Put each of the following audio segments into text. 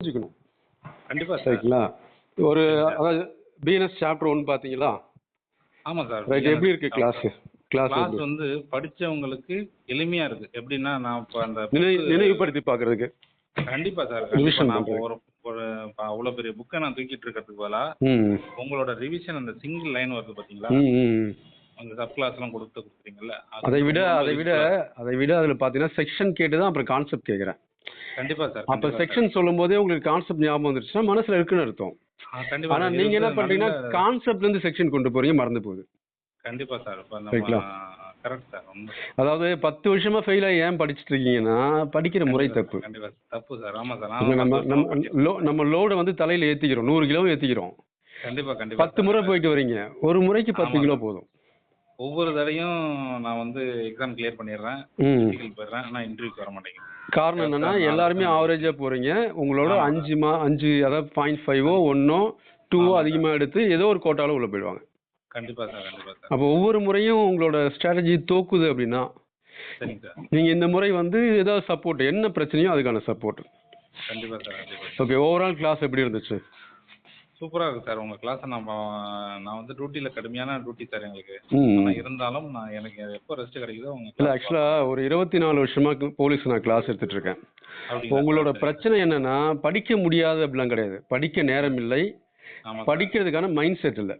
தெரிஞ்சுக்கணும். கண்டிப்பா சார். ரைட்டுங்களா? ஒரு சரி சார். அதாவது பிஎன்எஸ் சாப்டர் 1 பார்த்தீங்களா? ஆமா சார். ரைட். எப்படி இருக்கு கிளாஸ்? கிளாஸ் கிளாஸ் எப்படி? வந்து படிச்சவங்களுக்கு எளிமையா இருக்கு. எப்படின்னா நான் இப்போ அந்த நினைவுபடுத்தி பார்க்கறதுக்கு. கண்டிப்பா சார். கண்டிப்பா ரிவிஷன் நான் இப்போ பண்றதுக்கு. ஒரு அவ்வளோ பெரிய புக்கை நான் தூக்கிட்டு இருக்கிறதுக்கு பதிலா ம். உங்களோட ரிவிஷன் அந்த சிங்கிள் லைன் வருது பார்த்தீங்களா? ம், ம். அந்த சப் கிளாஸ்லாம் கொடுத்துருக்கீங்கல்ல, அது அதை விட ரொம்ப அதை விட useful ஆ இருக்கு. அதை விட அதில் பார்த்தீங்கன்னா செக்ஷன் கேட்டு தான் அப்புறம் கான்செப்ட் கேட்குறேன். கண்டிப்பா சார். அப்போ கண்டிப்பா சார். செக்ஷன் சொல்லும் போதே உங்களுக்கு கான்செப்ட் ஞாபகம் வந்துருச்சுன்னா மனசுல இருக்குன்னு அர்த்தம். கண்டிப்பா ஆனா சார். இது நீங்க என்ன வந்து பண்றீங்கன்னா நல்ல கான்செப்ட்ல இருந்து செக்ஷன் கொண்டு போறீங்க, மறந்து போகுது. கண்டிப்பா சார். இப்போ நம்ம ரைட்லா? Correct sir. உண்மை சார். அதாவது 10 வருஷமா ஃபெயில் ஆகி ஏன் படிச்சுட்டு இருக்கீங்கன்னா படிக்கிற முறை கண்டிப்பா தப்பு. சார். கண்டிப்பா சார். தப்பு சார். ஆமா சார். இப்ப நானும் நம்ம 10 வருஷமா நம்ம படிச்சிருக்கேன். நம்ம லோடை வந்து தலையில ஏத்திக்கிறோம், 100 கிலோ ஏத்திக்கிறோம். கண்டிப்பா கண்டிப்பா 10 சார். முறை போயிட்டு வரீங்க, ஒரு முறைக்கு 10 ஆமா கிலோ சார். போதும். ஒவ்வொரு தடவையும் நான் வந்து எக்ஸாம் கிளியர் பண்ணிடுறேன், ம். பிசிக்கல் போயிடுறேன், ஆனால் இன்டர்வியூக்கு வர மாட்டேங்குது. காரணம் என்னன்னா கரெக்டாக 4 எல்லாருமே வருஷம் ஆவரேஜா போறீங்க. உங்களோட ஆமா 5 அதாவது 0.5ஓ 1ஓ 2ஓ ஆமா சார். அதிகமா எடுத்து ஏதோ ஒரு கோட்டால உள்ள போயிடுவாங்க. கண்டிப்பா சார். கண்டிப்பா சார். அப்போ ஒவ்வொரு முறையும் உங்களோட ஸ்ட்ராட்டஜி தோக்குது அப்படின்னா சரிங்க சார். நீங்க இந்த முறை வந்து ஏதாவது சப்போர்ட், என்ன பிரச்சனையோ அதுக்கான சப்போர்ட். கண்டிப்பா சார். கண்டிப்பா சார். ஓகே, ஓவரால் கிளாஸ் எப்படி இருந்துச்சு? சூப்பராக இருக்கு சார். உங்கள் கிளாஸை நான் வந்து டியூட்டியில் கடுமையான டியூட்டி சார் எங்களுக்கு. ம். ஆனால் இருந்தாலும் நான் எனக்கு எப்போ ரெஸ்ட் கிடைக்குதோ உங்கள் இல்ல கிளாஸ் ஆக்சுவலா ஒரு 24 வருஷமா போலீஸ் நான் கிளாஸ் எடுத்துட்டு இருக்கேன். அப்படிங்களா உங்களோட சார்? பிரச்சனை என்னன்னா படிக்க முடியாது அப்படிலாம் கிடையாது. படிக்க நேரம் இல்லை, ஆமாம் சார். படிக்கிறதுக்கான மைண்ட் செட் இல்லை.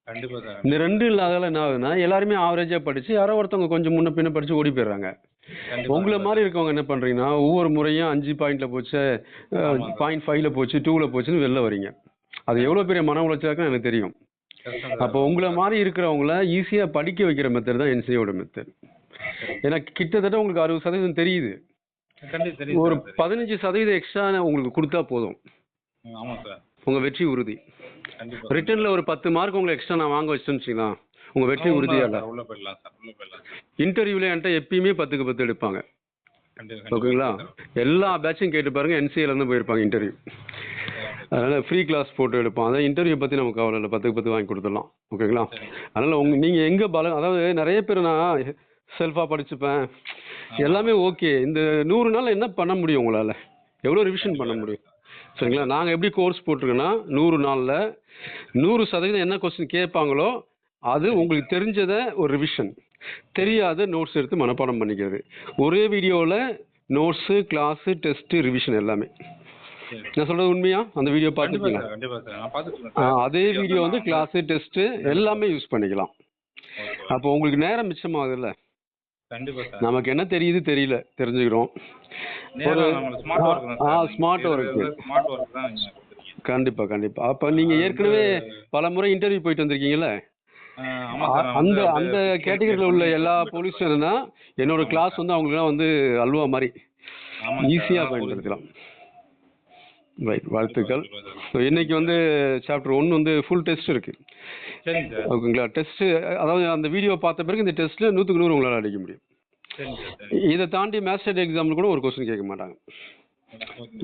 கண்டிப்பா சார். இந்த ரெண்டு இல்லாதால என்ன ஆகுதுன்னா எல்லாருமே ஆவரேஜா படிச்சு யாரோ ஒருத்தவங்க கொஞ்சம் முன்ன பின்ன படிச்சு ஓடி போயிடுறாங்க. கண்டிப்பா உங்களை சார். மாதிரி இருக்கவங்க என்ன பண்றீங்கன்னா ஒவ்வொரு முறையும் 5 பாயிண்ட்ல போச்சு, ஆமாம் சார். 0.5ல போச்சு, 2ல போச்சுன்னு வெளில வரீங்க. அது எவ்வளவு பெரிய மன உளைச்சலா இருக்குன்னு எனக்கு தெரியும். கஷ்டம் சார். அப்போ உங்களை மாதிரி இருக்கிறவங்கள ஈஸியா படிக்க வைக்கிற மெத்தட் தான் என்சியோட மெத்தட். ஏன்னா கிட்டத்தட்ட உங்களுக்கு 60% தெரியுது. கண்டிப்பா தெரியும் ஒரு சார். தெரியும். 15% எக்ஸ்ட்ரா உங்களுக்கு கொடுத்தா போதும், ஆமாம் சார். உங்க வெற்றி உறுதி. கண்டிப்பா ரிட்டர்ன்ல ஒரு 10 மார்க் உங்களுக்கு எக்ஸ்ட்ரா நான் வாங்க வச்சுன்னு வச்சுக்கலாம், உங்க வெற்றி உறுதியா இல்ல. உள்ள போயிடலாம் சார். உள்ள போயிடலாம் சார். இன்டர்வியூல என்கிட்ட எப்பயுமே 10க்கு 10 எடுப்பாங்க. கண்டிப்பா ஓகேங்களா? எல்லா பேட்சும் கேட்டு பாருங்க, என்சிஏல இருந்து போயிருப்பாங்க இன்டர்வியூ. அதனால ஃப்ரீ கிளாஸ் போட்டு எடுப்போம். அதான் இன்டர்வியூ பத்தி நமக்கு கவலை இல்லை, 10க்கு 10 வாங்கி கொடுத்துடலாம். ஓகேங்களா? அதனால நீங்க எங்க பலம், அதாவது நிறைய பேர் நான் செல்ஃபா படிச்சுப்பேன் எல்லாமே ஓகே. இந்த 100 நாள் என்ன பண்ண முடியும் உங்களால? எவ்வளவு ரிவிஷன் பண்ண முடியும்? சரிங்களா? நாங்க எப்படி கோர்ஸ் போட்டிருக்கோன்னா 100 நாள்ல 100% என்ன கொஸ்டின் கேட்பாங்களோ அது உங்களுக்கு தெரிஞ்சத ஒரு ரிவிஷன், தெரியாத நோட்ஸ் எடுத்து மனப்பாடம் பண்ணிக்கிறது. ஒரே வீடியோல நோட்ஸ், கிளாஸ், டெஸ்ட், ரிவிஷன் எல்லாமே. நான் சொல்றது உண்மையா? அந்த வீடியோ பார்த்துருக்கீங்களா? கண்டிப்பா சார். நான் பார்த்துருக்கேன். அதே வீடியோ வந்து கிளாஸ், டெஸ்ட் எல்லாமே யூஸ் பண்ணிக்கலாம். அப்போ உங்களுக்கு நேரம் மிச்சமாகுதுல்ல. கண்டிப்பா சார். நமக்கு என்ன தெரியுது தெரியல தெரிஞ்சுக்கிறோம். ஒரு ஸ்மார்ட் ஒர்க். ஸ்மார்ட் ஒர்க் தான் நீங்க கொடுத்திருக்கீங்க. கண்டிப்பா கண்டிப்பா. அப்ப நீங்க ஏற்கனவே பல முறை இன்டர்வியூ போயிட்டு வந்திருக்கீங்கல்ல, ஆமா சார். அந்த அந்த கேட்டகரியில உள்ள எல்லா போலீஸ் என்னன்னா என்னோட கிளாஸ் வந்து அவங்களுக்குலாம் வந்து அல்வா மாதிரி ஈஸியா பயன்படுத்தலாம். ரைட், வாழ்த்துக்கள். இன்னைக்கு வந்து சாப்டர் 1 வந்து ஃபுல் டெஸ்ட் இருக்கு. சரிங்க சார். ஓகேங்களா? டெஸ்ட் அதாவது அந்த வீடியோ பார்த்த பிறகு இந்த டெஸ்ட்ல 100க்கு 100 உங்களால அடிக்க முடியும். சரிங்க சார். இதை தாண்டி மாஸ்டர் எக்ஸாம்ல கூட ஒரு கொஸ்டின் கேட்க மாட்டாங்க.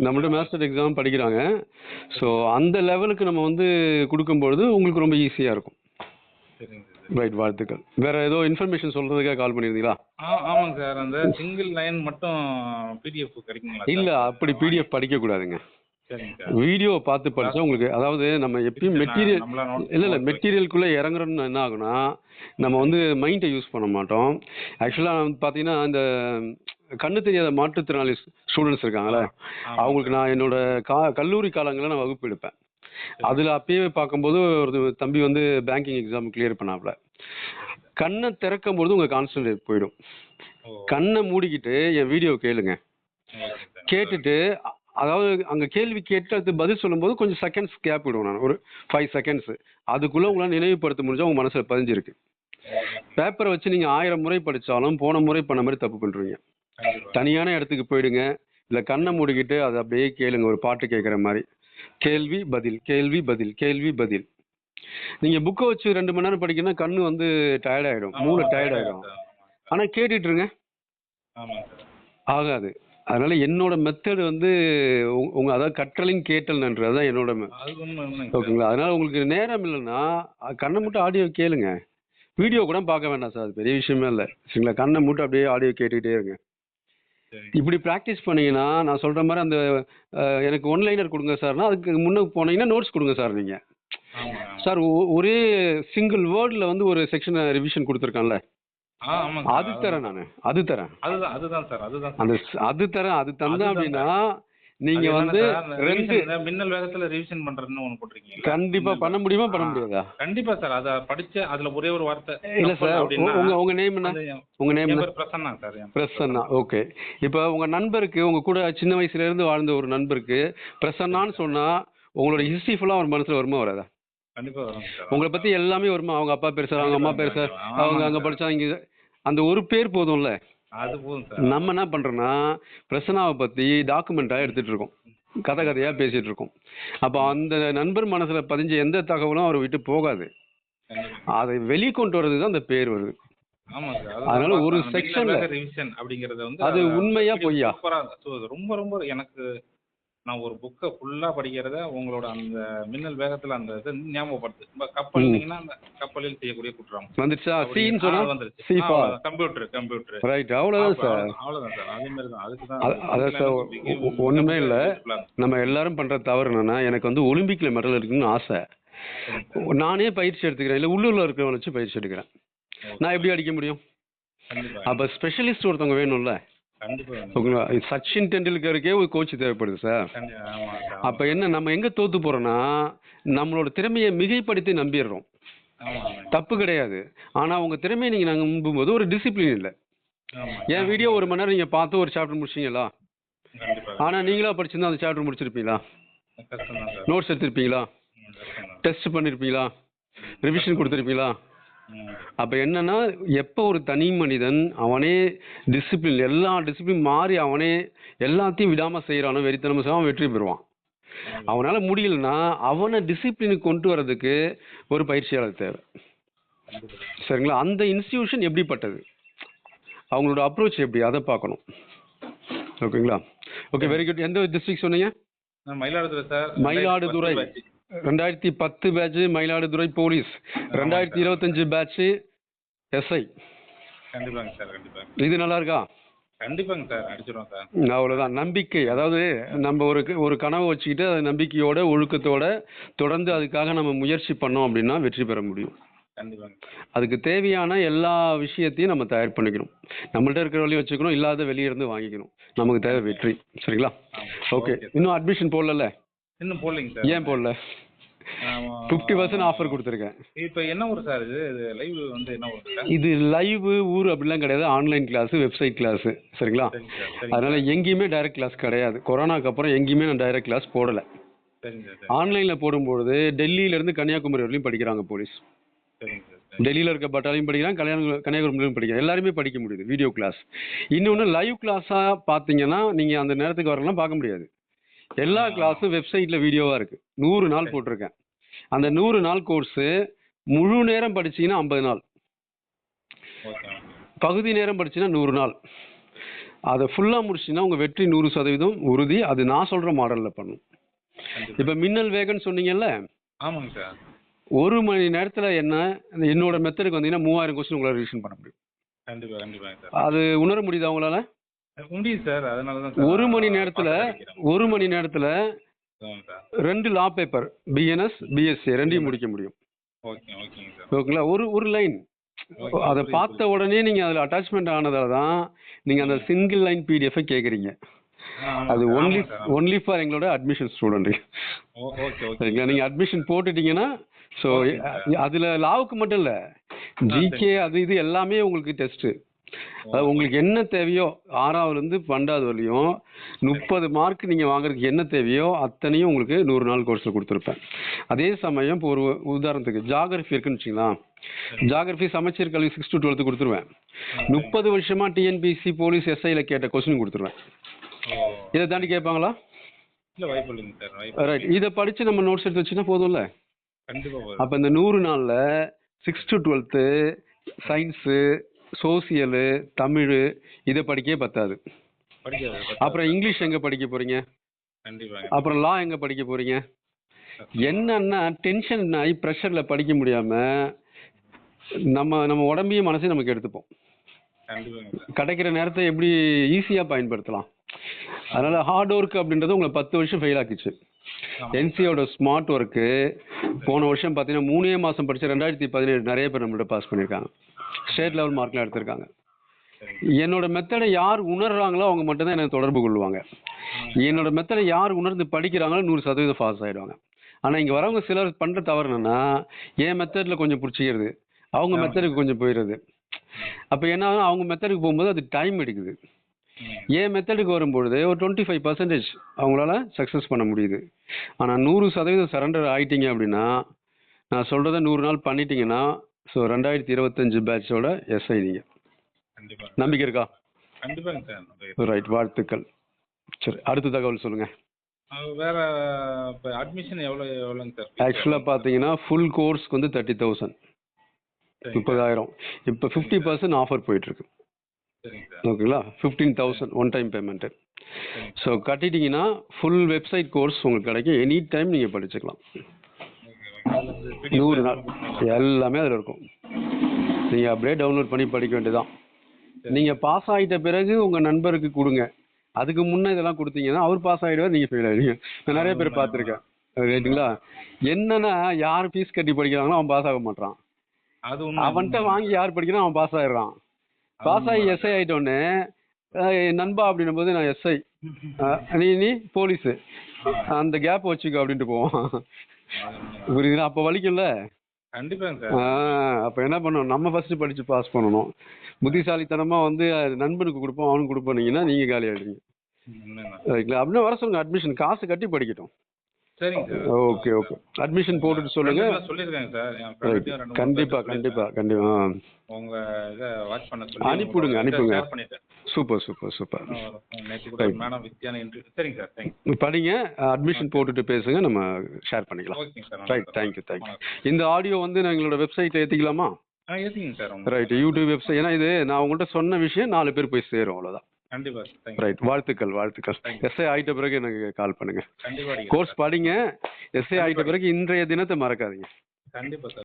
நம்மள்ட்ட மாஸ்டர் எக்ஸாம் படிக்கிறாங்க. ஸோ அந்த லெவலுக்கு நம்ம வந்து கொடுக்கும்பொழுது உங்களுக்கு ரொம்ப ஈஸியாக இருக்கும். ரைட், வாழ்த்துக்கள். வேற ஏதோ இன்ஃபர்மேஷன் சொல்றதுக்காக கால் பண்ணியிருந்தீங்களா? ஆமாங்க சார். அந்த சிங்கிள் லைன் மட்டும் பிடிஎஃப் கிடைக்குங்களா? இல்ல, அப்படி பிடிஎஃப் படிக்க கூடாதுங்க. சரிங்க சார். வீடியோ பார்த்து படிச்சா உங்களுக்கு, அதாவது நம்ம எப்பயும் மெட்டீரியல் இல்ல மெட்டீரியலுக்குள்ள இறங்குறோம்னு என்ன ஆகுனா நம்ம வந்து மைண்டை யூஸ் பண்ண மாட்டோம். ஆக்சுவலா பாத்தீங்கன்னா இந்த கண்ணு தெரியாத மாற்றுத்திறனாளி ஸ்டூடெண்ட்ஸ் இருக்காங்களே, அவங்களுக்கு நான் என்னோட கல்லூரி காலங்களில் நான் வகுப்பு எடுப்பேன். அதுல அப்பயே பார்க்கும்போது ஒரு தம்பி வந்து பேங்கிங் எக்ஸாம் கிளியர் பண்ணாப்ல. கண்ணை திறக்கும் பொழுது உங்க கான்சன்ட்ரேட் போயிடும். கண்ணை மூடிக்கிட்டு என் வீடியோ கேளுங்க. கேட்டுட்டு அதாவது அங்க கேள்வி கேட்டு அது பதில் சொல்லும்போது கொஞ்சம் செகண்ட்ஸ் கேப் விடுவோம். நான் ஒரு 5 செகண்ட்ஸ் அதுக்குள்ள உங்களால் நினைவுபடுத்த முடிஞ்சா உங்க மனசுல பதிஞ்சிருக்கு. பேப்பரை வச்சு நீங்க 1000 முறை படிச்சாலும் போன முறை பண்ண மாதிரி தப்பு பண்றீங்க. தனியான இடத்துக்கு போயிடுங்க, இல்ல கண்ணை மூடிக்கிட்டு அதை அப்படியே கேளுங்க, ஒரு பாட்டு கேட்குற மாதிரி. கேள்வி பதில், கேள்வி பதில், கேள்வி பதில். நீங்க புக்கை வச்சு 2 மணி நேரம் படிக்கணும்னா கண்ணு வந்து டயர்ட் ஆயிடும், மூளை டயர்ட் ஆயிடும். ஆனா கேட்டுட்டு இருங்க, ஆகாது. அதனால என்னோட மெத்தட் வந்து உங்க அதாவது கற்றலின் கேட்டல் நன்று, அதுதான் என்னோட. ஓகேங்களா? அதனால உங்களுக்கு நேரம் இல்லைன்னா கண்ணை மட்டும் ஆடியோ கேளுங்க. வீடியோ கூட பார்க்க வேண்டாம் சார், அது பெரிய விஷயமே இல்லை. சரிங்களா? கண்ணை மட்டும் அப்படியே ஆடியோ கேட்டுக்கிட்டே இருங்க. சரி. இப்படி ப்ராக்டிஸ் பண்ணீங்கன்னா நான் சொல்ற மாதிரி அந்த எனக்கு ஒன்லைனர் கொடுங்க சார்னா அதுக்கு முன்ன போனீங்கன்னா நோட்ஸ் கொடுங்க சார் நீங்க. ஆமாங்க ஆமாம். சார் ஒரே சிங்கிள் வேர்டில் வந்து ஒரு செக்ஷன் ரிவிஷன் கொடுத்துருக்கான்ல, ஆமாங்க அது சார். தரேன் நான், அது தரேன், அதுதான் சார், அதுதான் அந்த சார். அது தரேன், அது தந்தேன் அதுதான் அப்படின்னா அது நீங்க என்னன்னா வந்து சார், அந்த ரெண்டு ரிவிஷன் மின்னல் வேகத்துல ரிவிஷன் பண்றதுன்னு ஒண்ணு போட்டிருக்கீங்களா? கண்டிப்பா பண்ண முடியுமா பண்ண முடியாதா? கண்டிப்பா சார். அத படிச்ச அதுல ஒரே ஒரு வார்த்தை இல்ல கப்பல் சார், அப்படின்னா உங்க உங்க நேம் என்ன? அது உங்க நேம் என் என்ன? பேர் பிரசன்னா சார். என் பேர் பிரசன்னா. ஓகே. இப்போ உங்க நண்பருக்கு, உங்க கூட சின்ன வயசுல இருந்து வாழ்ந்த ஒரு நண்பருக்கு பிரசன்னான்னு சொன்னா உங்களோட ஹிஸ்டரி ஃபுல்லா அவர் மனசுல வருமா வராதா? கண்டிப்பா வரும் சார். உங்களை பத்தி எல்லாமே வருமா? அவங்க அப்பா பேர் சார், அவங்க அம்மா பேர் சார், அவங்க அங்க படிச்சாங்க இங்க, அந்த ஒரு பேர் போதும்ல. அது போதும் சார். நம்ம என்ன பண்றோம்னா பிரசன்னாவை பத்தி டாக்குமெண்டா எடுத்துட்டு இருக்கோம், கதை கதையா பேசிட்டு இருக்கோம். அப்போ அந்த நண்பர் மனசுல பதிஞ்ச எந்த தகவலும் அவர் விட்டு போகாது. அதை வெளிக்கொண்டு வர்றது தான் அந்த பேர் வருது. ஆமா சார். அதனால ஒரு செக்ஷன்ல ரிவிஷன் அப்படிங்கறது வந்து அது உண்மையா பொய்யா? சூப்பரா ரொம்ப ரொம்ப எனக்கு நான் ஒரு புக்கை ஃபுல்லா படிக்கிறத உங்களோட அந்த மின்னல் வேகத்துல அந்த இது ஞாபகப்படுத்து. இப்ப கப்பல்னீங்கன்னா அந்த கப்பலில் செய்யக்கூடிய குற்றம் வந்துச்சா? சீன் சொன்னா வந்துருச்சு. C for computer right. அவ்வளவுதான் சார். அவ்வளவுதான் சார். அதே மாதிரி தான். அதுக்கு அதான் சார், ஒண்ணுமே இல்லை. நம்ம எல்லாரும் பண்ற தவறு என்னன்னா, எனக்கு வந்து ஒலிம்பிக்ல மெடல் இருக்குன்னு ஆசை, நானே பயிற்சி எடுத்துக்கிறேன், இல்லை உள்ளூர்ல இருக்கிறவங்க வச்சு பயிற்சி எடுக்கிறேன். நான் எப்படி அடிக்க முடியும்? அப்ப ஸ்பெஷலிஸ்ட் ஒருத்தவங்க வேணும்ல. சச்சின் டெண்டுல்கருக்கே ஒரு கோச் தேவைப்படுது சார். அப்ப என்ன, நம்ம எங்க தோத்து போறோம்னா நம்மளோட திறமையை மிகைப்படுத்தி நம்பிடுறோம். தப்பு கிடையாது, ஆனா உங்க திறமையை நீங்க நம்பும்போது ஒரு டிசிப்ளின் இல்லை. என் வீடியோ 1 மணி நேரம் நீங்க பார்த்து ஒரு சாப்டர் முடிச்சிங்களா? ஆனா நீங்களா படிச்சிருந்தா அந்த சாப்டர் முடிச்சிருப்பீங்களா? நோட்ஸ் எடுத்திருப்பீங்களா? டெஸ்ட் பண்ணிருப்பீங்களா? ரிவிஷன் கொடுத்துருப்பீங்களா? அப்ப என்னன்னா, எப்போ ஒரு தனி மனிதன் அவனே டிசிப்ளின், எல்லா டிசிப்ளின் மாறி அவனே எல்லாத்தையும் விடாம செய்யறானோ, வெறித்தனமா செய்வான், வெற்றி பெறுவான். அவனால முடியலன்னா அவனை டிசிப்ளினுக்கு கொண்டு வர்றதுக்கு ஒரு பயிற்சியாளர் தேவை. சரிங்களா? அந்த இன்ஸ்டிடியூஷன் எப்படிப்பட்டது, அவங்களோட அப்ரோச் எப்படி, அதை பார்க்கணும். ஓகேங்களா? Okay, very good. எந்த டிஸ்ட்ரிக்ட் சொன்னீங்க? Mayiladuthurai sir. Mayiladuthurai 2010 batch Mayiladuthurai police, 2025 batch SI. கண்டிப்பாங்க சார். கண்டிப்பா. இது நல்லா இருக்கா? கண்டிப்பாங்க சார். அடிச்சிடுவோம் சார். அவ்வளவுதான். நம்பிக்கை, அதாவது நம்ம ஒரு கனவை வச்சுக்கிட்டு அது நம்பிக்கையோட ஒழுக்கத்தோட தொடர்ந்து அதுக்காக நம்ம முயற்சி பண்ணோம் அப்படின்னா வெற்றி பெற முடியும். கண்டிப்பாங்க. அதுக்கு தேவையான எல்லா விஷயத்தையும் நம்ம தயார் பண்ணிக்கணும். நம்மள்ட்ட இருக்கிற வழியை வச்சுக்கணும், இல்லாத வெளியே இருந்து வாங்கிக்கணும். நமக்கு தேவை வெற்றி. சரிங்களா? ஓகே. இன்னும் அட்மிஷன் போடல? இன்னும் போடலைங்க சார். ஏன் போடல? 50% ஆஃபர் கொடுத்துருக்கேன். இப்போ என்ன ஊர் சார் இது? இது லைவ் வந்து என்ன ஊர் சார்? இது லைவ் ஊர் அப்படிலாம் கிடையாது, ஆன்லைன் கிளாஸ், வெப்சைட் கிளாஸ். சரிங்களா? அதனால எங்கேயுமே டைரக்ட் கிளாஸ் கிடையாது. கொரோனாக்கு அப்புறம் எங்கேயுமே நான் டைரக்ட் கிளாஸ் போடல. ஆன்லைன்ல போடும்போது டெல்லியில இருந்து கன்னியாகுமரி வரையும் படிக்கிறாங்க போலீஸ். டெல்லியில் இருக்க பட்டாலையும் படிக்கிறாங்க, கன்னியாகுமரியிலும் படிக்கிறாங்க, எல்லாருமே படிக்க முடியுது வீடியோ கிளாஸ். இன்னொன்று லைவ் கிளாஸாக பார்த்தீங்கன்னா நீங்கள் அந்த நேரத்துக்கு வரலாம் பார்க்க முடியாது. எல்லா கிளாஸும் வெப்சைட்டில் வீடியோவாக இருக்குது. 100 நாள் போட்டிருக்கேன். அந்த 100 நாள் கோர்ஸு முழு நேரம் படிச்சீங்கன்னா 50 நாள், பகுதி நேரம் படிச்சீங்கன்னா 100 நாள். அதை ஃபுல்லாக முடிச்சிங்கன்னா உங்கள் வெற்றி 100% உறுதி. அது நான் சொல்கிற மாடலில் பண்ணும். இப்போ மின்னல் வேகன்னு சொன்னீங்கல்ல? ஆமாங்க சார். 1 மணி நேரத்தில் என்ன, என்னோட மெத்தடுக்கு வந்தீங்கன்னா 3000 கொஸ்டின் உங்களால் ரிவிஷன் பண்ண முடியும். கண்டிப்பாக கண்டிப்பாக சார். அது உணர முடியுதா உங்களால்? முடியுது சார். அதனால தான் 1 மணி நேரத்தில் 2 லா பேப்பர், பிஎன்எஸ், பிஎஸ்சி ரெண்டையும் முடிக்க முடியும். ஓகேங்களா? ஒரு லைன் அதை பார்த்த உடனே நீங்கள் அதில் அட்டாச்மெண்ட் ஆனதால தான் நீங்கள் அந்த சிங்கிள் லைன் பிடிஎஃப் கேட்குறீங்க. அது ஒன்லி ஃபார் எங்களோட அட்மிஷன் ஸ்டூடெண்ட். சரிங்களா? நீங்கள் அட்மிஷன் போட்டுட்டீங்கன்னா ஸோ அதில் லாவுக்கு மட்டும் இல்லை, ஜிகே அது இது எல்லாமே உங்களுக்கு டெஸ்ட்டு. அதாவது உங்களுக்கு என்ன தேவையோ 6ஆவதுலேருந்து 12வது வரையும் 30 மார்க் நீங்கள் வாங்குறதுக்கு என்ன தேவையோ அத்தனையும் உங்களுக்கு 100 நாள் கோர்ஸில் கொடுத்துருப்பேன். அதே சமயம் இப்போ ஒரு உதாரணத்துக்கு ஜாகிரஃபி இருக்குன்னு வச்சுங்களா, ஜாகிரஃபி சமச்சீர் கல்வி 6 to 12 கொடுத்துருவேன். 30 வருஷமா டிஎன்பிசி போலீஸ் எஸ்ஐயில் கேட்ட கொஸ்டின் கொடுத்துருவேன். இதை தாண்டி கேட்பாங்களா? ரைட். இதை படித்து நம்ம நோட்ஸ் எடுத்து வச்சுன்னா போதும்ல. அப்போ இந்த 100 நாளில் 6 to 12 சயின்ஸு, சோசியலு, தமிழ் இதை படிக்கவே பத்தாது. அப்புறம் இங்கிலீஷ் எங்கே படிக்க போகிறீங்க? அப்புறம் லா எங்கே படிக்க போகிறீங்க? என்னன்னா டென்ஷன் ஆகி ப்ரெஷரில் படிக்க முடியாமல் நம்ம உடம்பையும் மனசையும் நமக்கு எடுத்துப்போம். கண்டிப்பாங்க சார். கிடைக்கிற நேரத்தை எப்படி ஈஸியாக பயன்படுத்தலாம். அதனால ஹார்ட் ஒர்க் அப்படின்றது உங்களை 10 வருஷம் ஃபெயில் ஆக்கிச்சு. என்சியோட ஸ்மார்ட் ஒர்க்கு போன வருஷம் பார்த்தீங்கன்னா 3 மாதம் படிச்ச 2017 நிறைய பேர் நம்மள்ட்ட பாஸ் பண்ணியிருக்காங்க. ஸ்டேட் லெவல் மார்க்லாம் எடுத்திருக்காங்க. என்னோட மெத்தடை யார் உணர்றாங்களோ அவங்க மட்டும்தான் எனக்கு தொடர்பு கொள்வாங்க. என்னோட மெத்தடை யார் உணர்ந்து படிக்கிறாங்களோ 100% பாஸ் ஆகிடுவாங்க. ஆனால் இங்கே வரவங்க சிலர் பண்ணுற தவறு என்னன்னா, என் மெத்தடில் கொஞ்சம் பிடிச்சிக்கிறது, அவங்க மெத்தடுக்கு கொஞ்சம் போயிடுறது. அப்போ என்ன ஆகும், அவங்க மெத்தடுக்கு போகும்போது அது டைம் எடுக்குது. என் மெத்தடுக்கு வரும்பொழுது ஒரு 25% அவங்களால சக்ஸஸ் பண்ண முடியுது. ஆனால் 100% சரண்டர் ஆகிட்டீங்க அப்படின்னா, நான் சொல்கிறத 100 நாள் பண்ணிட்டீங்கன்னா, ஸோ 2025 பேட்சோட எஸ்ஐ நீங்கள். நம்பிக்கை இருக்கா? கண்டிப்பாங்க சார். ரைட், வாழ்த்துக்கள். சரி, அடுத்த தகவல் சொல்லுங்கள். வேற இப்போ அட்மிஷன் எவ்வளோங்க சார்? ஆக்சுவலாக பார்த்தீங்கன்னா ஃபுல் கோர்ஸ்க்கு வந்து 30,000, 30,000. இப்போ 50% ஆஃபர் போயிட்டுருக்கு. ஓகேங்களா? 15,000 ஒன் டைம் பேமெண்ட்டு. ஸோ கட்டிட்டீங்கன்னா ஃபுல் வெப்சைட் கோர்ஸ் உங்களுக்கு கிடைக்கும். எனி டைம் நீங்கள் படிச்சுக்கலாம். 100 நாள் எல்லாமே அதில் இருக்கும். நீங்கள் அப்படியே டவுன்லோட் பண்ணி படிக்க வேண்டியதான். நீங்கள் பாஸ் ஆகிட்ட பிறகு உங்கள் நண்பருக்கு கொடுங்க. அதுக்கு முன்னே இதெல்லாம் கொடுத்தீங்கன்னா அவர் பாஸ் ஆகிடுவார், நீங்கள் ஃபெயில் ஆகிடுவீங்க. நான் நிறைய பேர் பார்த்துருக்கேன். ரைட்டுங்களா? என்னன்னா யார் ஃபீஸ் கட்டி படிக்கிறாங்களோ அவன் பாஸ் ஆக மாட்டான். அவன்கிட்ட வாங்கி யார் படிக்கிறான் அவன் பாஸ் ஆகிடுறான். பாஸ் ஆகி எஸ்ஐ ஆகிட்டோடனே நண்பா அப்படின்னும் போது நான் எஸ்ஐ, நீ போலீஸு, அந்த கேப் வச்சுக்கோ அப்படின்ட்டு போவான். புரியுதுங்களா? அப்போ வலிக்கும்ல. கண்டிப்பாங்க. அப்போ என்ன பண்ணணும், நம்ம ஃபர்ஸ்ட் படிச்சு பாஸ் பண்ணணும். புத்திசாலித்தனமா வந்து நண்பனுக்கு கொடுப்போம் அவனுக்கு கொடுப்போனீங்கன்னா நீங்க காலி ஆயிடுவீங்க. ரைட்ல? அப்படின்னா வர சொல்லுங்க, அட்மிஷன் காசு கட்டி படிக்கட்டும். சரிங்க சார். ஓகே ஓகே, அட்மிஷன் போட்டுட்டு சொல்லுங்க. சொல்லிருக்காங்க சார். கண்டிப்பா கண்டிப்பா கண்டிப்பா உங்க இத வாட்ச் பண்ண சொல்லி அனுப்பிடுங்க அனுப்புங்க. Super super super. மேடம் வித்யானா இன்டர்வியூ. சரிங்க சார். தேங்க்ஸ். படிங்க, அட்மிஷன் போட்டுட்டு பேசுங்க, நம்ம ஷேர் பண்ணிக்கலாம். ஓகேங்க சார். Right, thank you thank you. இந்த ஆடியோ வந்து நான் எங்களோட வெப்சைட்ல ஏற்றிக்கலாமா? ஏற்றிங்க சார். Right, YouTube website. ஏன்னா இது நான் உங்கள்கிட்ட சொன்ன விஷயம் 4 பேர் போய் சேரும், அவ்வளோதான். கண்டிப்பா. ரைட், வாழ்த்துக்கள் வாழ்த்துக்கள். எஸ்ஐ ஆகிட்ட பிறகு எனக்கு கால் பண்ணுங்க. கண்டிப்பா. கோர்ஸ் படிங்க, எஸ்ஐ ஆகிட்ட பிறகு இன்றைய தினத்தை மறக்காதீங்க. கண்டிப்பா சார்.